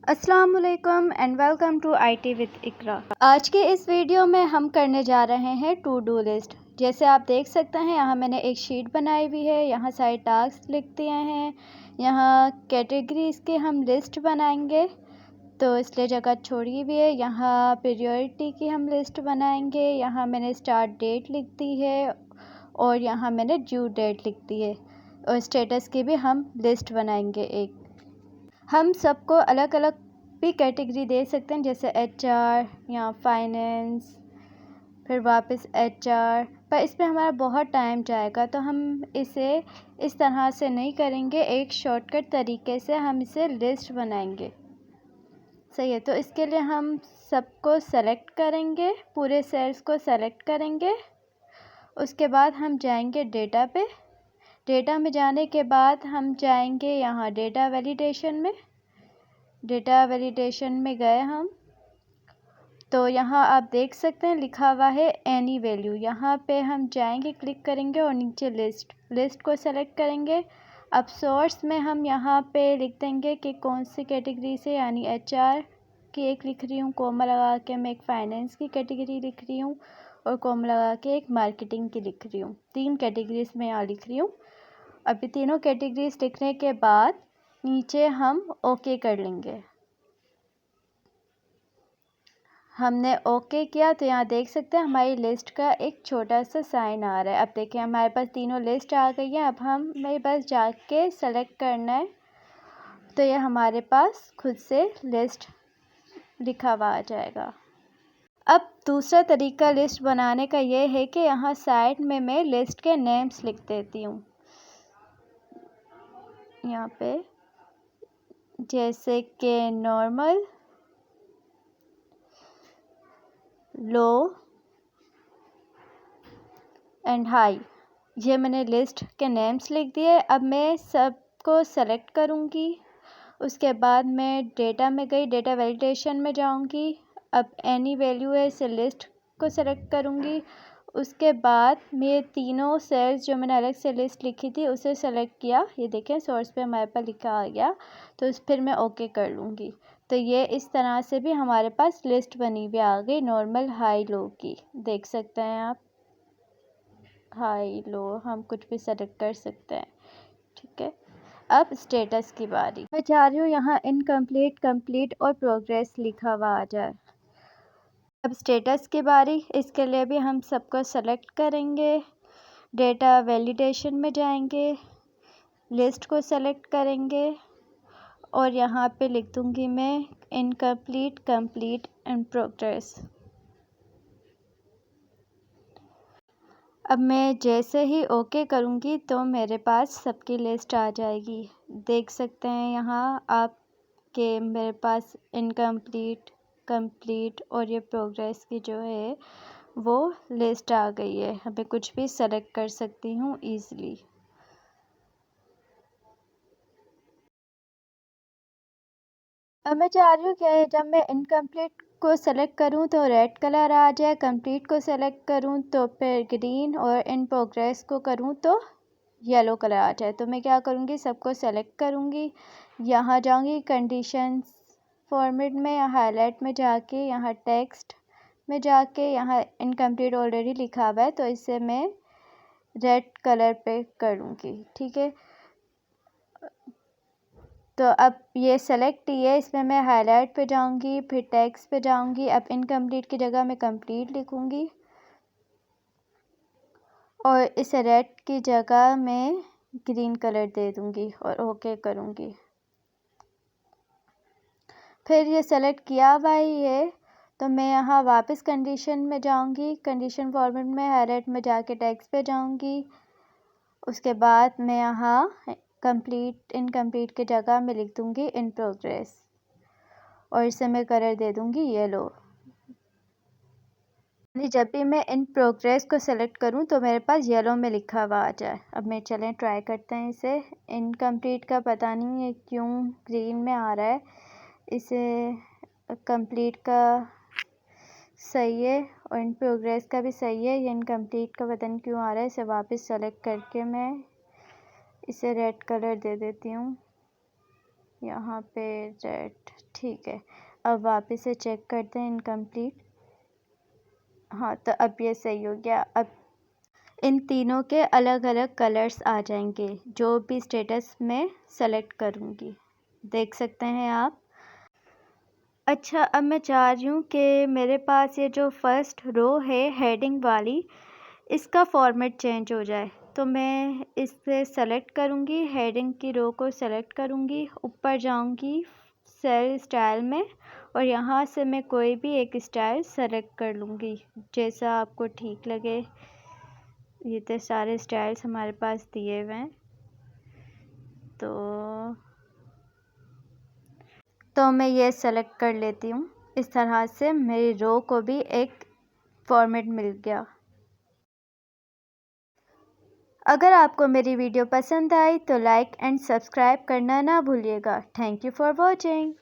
अस्सलाम वालेकुम and welcome to IT with Iqra. आज के इस वीडियो में हम करने जा रहे हैं टू डू लिस्ट। जैसे आप देख सकते हैं यहाँ मैंने एक शीट बनाई हुई है, यहाँ सारे टास्क लिख दिए हैं, यहाँ कैटेगरीज के हम लिस्ट बनाएंगे तो इसलिए जगह छोड़ी हुई है। यहाँ प्रायोरिटी की हम लिस्ट बनाएंगे, यहाँ मैंने स्टार्ट डेट लिख दी है और यहाँ मैंने ड्यू डेट लिख दी है और स्टेटस की भी हम लिस्ट बनाएंगे। एक हम सबको अलग अलग भी कैटेगरी दे सकते हैं, जैसे एचआर या फाइनेंस, फिर वापस एचआर, पर इसमें हमारा बहुत टाइम जाएगा तो हम इसे इस तरह से नहीं करेंगे। एक शॉर्टकट तरीके से हम इसे लिस्ट बनाएंगे। सही है, तो इसके लिए हम सबको सेलेक्ट करेंगे, पूरे सेल्स को सेलेक्ट करेंगे। उसके बाद हम जाएंगे डेटा पे। डेटा में जाने के बाद हम जाएंगे यहाँ डेटा वैलिडेशन में। डेटा वैलिडेशन में गए हम तो यहाँ आप देख सकते हैं लिखा हुआ है एनी वैल्यू। यहाँ पे हम जाएंगे, क्लिक करेंगे और नीचे लिस्ट को सेलेक्ट करेंगे। अब सोर्स में हम यहाँ पे लिख देंगे कि कौन सी कैटेगरी से, यानी एचआर की एक लिख रही हूँ, कोमा लगा के मैं एक फाइनेंस की कैटेगरी लिख रही हूँ और कोमा लगा के एक मार्केटिंग की लिख रही हूँ। 3 कैटेगरीज में यहाँ लिख रही हूँ। अभी तीनों कैटेगरीज लिखने के बाद नीचे हम ओके कर लेंगे। हमने ओके किया तो यहाँ देख सकते हैं हमारी लिस्ट का एक छोटा सा साइन आ रहा है। अब देखिए हमारे पास तीनों लिस्ट आ गई है। अब हमें बस जाके सेलेक्ट करना है तो ये हमारे पास खुद से लिस्ट लिखा हुआ आ जाएगा। अब दूसरा तरीका लिस्ट बनाने का ये है कि यहाँ साइड में मैं लिस्ट के नेम्स लिख देती हूँ। यहाँ पे जैसे कि नॉर्मल, लो एंड हाई, ये मैंने लिस्ट के नेम्स लिख दिए। अब मैं सबको सेलेक्ट करूँगी। उसके बाद मैं डेटा में गई, डेटा वैलिडेशन में जाऊँगी। अब एनी वैल्यू है, इसे लिस्ट को सेलेक्ट करूँगी। उसके बाद मैं तीनों सेल्स जो मैंने अलग से लिस्ट लिखी थी उसे सेलेक्ट किया। ये देखें सोर्स पे हमारे पास लिखा आ गया तो फिर मैं ओके कर लूँगी। तो ये इस तरह से भी हमारे पास लिस्ट बनी हुई आ गई, नॉर्मल, हाई, लो की। देख सकते हैं आप, हाई लो हम कुछ भी सेलेक्ट कर सकते हैं। ठीक है, अब स्टेटस की बारी। मैं चाह रही हूँ यहाँ इनकम्प्लीट, कंप्लीट और प्रोग्रेस लिखा हुआ आ जाए। अब स्टेटस की बारी। इसके लिए भी हम सबको सेलेक्ट करेंगे, डेटा वैलिडेशन में जाएंगे, लिस्ट को सेलेक्ट करेंगे और यहाँ पे लिख दूँगी मैं इनकम्प्लीट, कंप्लीट एंड प्रोग्रेस। अब मैं जैसे ही ओके करूँगी तो मेरे पास सबकी लिस्ट आ जाएगी। देख सकते हैं यहाँ आप कि मेरे पास इनकम्प्लीट, कंप्लीट और ये प्रोग्रेस की जो है वो लिस्ट आ गई है। अब मैं कुछ भी सेलेक्ट कर सकती हूँ ईज़िली। अब मैं चाह रही हूँ कि जब मैं इनकम्प्लीट को सेलेक्ट करूँ तो रेड कलर आ जाए, कंप्लीट को सेलेक्ट करूँ तो फिर ग्रीन और इन प्रोग्रेस को करूँ तो येलो कलर आ जाए। तो मैं क्या करूँगी, सबको सेलेक्ट करूँगी, यहाँ जाऊँगी कंडीशंस फॉर्मेट में, यहाँ हाईलाइट में जाके, यहाँ टेक्स्ट में जाके, यहाँ इनकम्प्लीट ऑलरेडी लिखा हुआ है तो इसे मैं रेड कलर पे करूँगी। ठीक है, तो अब ये सेलेक्ट ही है, इसमें मैं हाईलाइट पे जाऊंगी, फिर टेक्स्ट पे जाऊंगी। अब इनकम्प्लीट की जगह मैं कंप्लीट लिखूंगी और इस रेड की जगह मैं ग्रीन कलर दे दूंगी और ओके करूंगी। फिर ये सेलेक्ट किया हुआ ही है तो मैं यहाँ वापस कंडीशन में जाऊंगी, कंडीशन फॉर्मेट में हाईलाइट में जाके टेक्स्ट पे जाऊंगी। उसके बाद मैं यहाँ कंप्लीट, इनकम्प्लीट की जगह मैं लिख दूंगी इन प्रोग्रेस और इसे मैं कलर दे दूंगी येलो। जब भी मैं इन प्रोग्रेस को सेलेक्ट करूं तो मेरे पास येलो में लिखा हुआ आ जाए। अब मैं चलें ट्राई करते हैं इसे। इनकम्प्लीट का पता नहीं है क्यों ग्रीन में आ रहा है, इसे कंप्लीट का सही है और इन प्रोग्रेस का भी सही है। ये इनकम्प्लीट का पता नहीं क्यों आ रहा है। इसे वापस सेलेक्ट करके मैं इसे रेड कलर दे देती हूँ। यहाँ पे रेड, ठीक है। अब वापस से चेक करते हैं इनकम्प्लीट। हाँ, तो अब ये सही हो गया। अब इन तीनों के अलग अलग कलर्स आ जाएंगे जो भी स्टेटस में सेलेक्ट करूँगी, देख सकते हैं आप। अच्छा, अब मैं चाह रही हूँ कि मेरे पास ये जो फर्स्ट रो है हेडिंग वाली, इसका फॉर्मेट चेंज हो जाए। तो मैं इससे सेलेक्ट करूँगी, हेडिंग की रो को सेलेक्ट करूँगी, ऊपर जाऊँगी सेल स्टाइल में और यहाँ से मैं कोई भी एक स्टाइल सेलेक्ट कर लूँगी जैसा आपको ठीक लगे। ये तो सारे स्टाइल्स हमारे पास दिए हुए हैं, तो मैं ये सेलेक्ट कर लेती हूँ। इस तरह से मेरी रो को भी एक फॉर्मेट मिल गया। अगर आपको मेरी वीडियो पसंद आई तो लाइक एंड सब्सक्राइब करना ना भूलिएगा। Thank you for watching.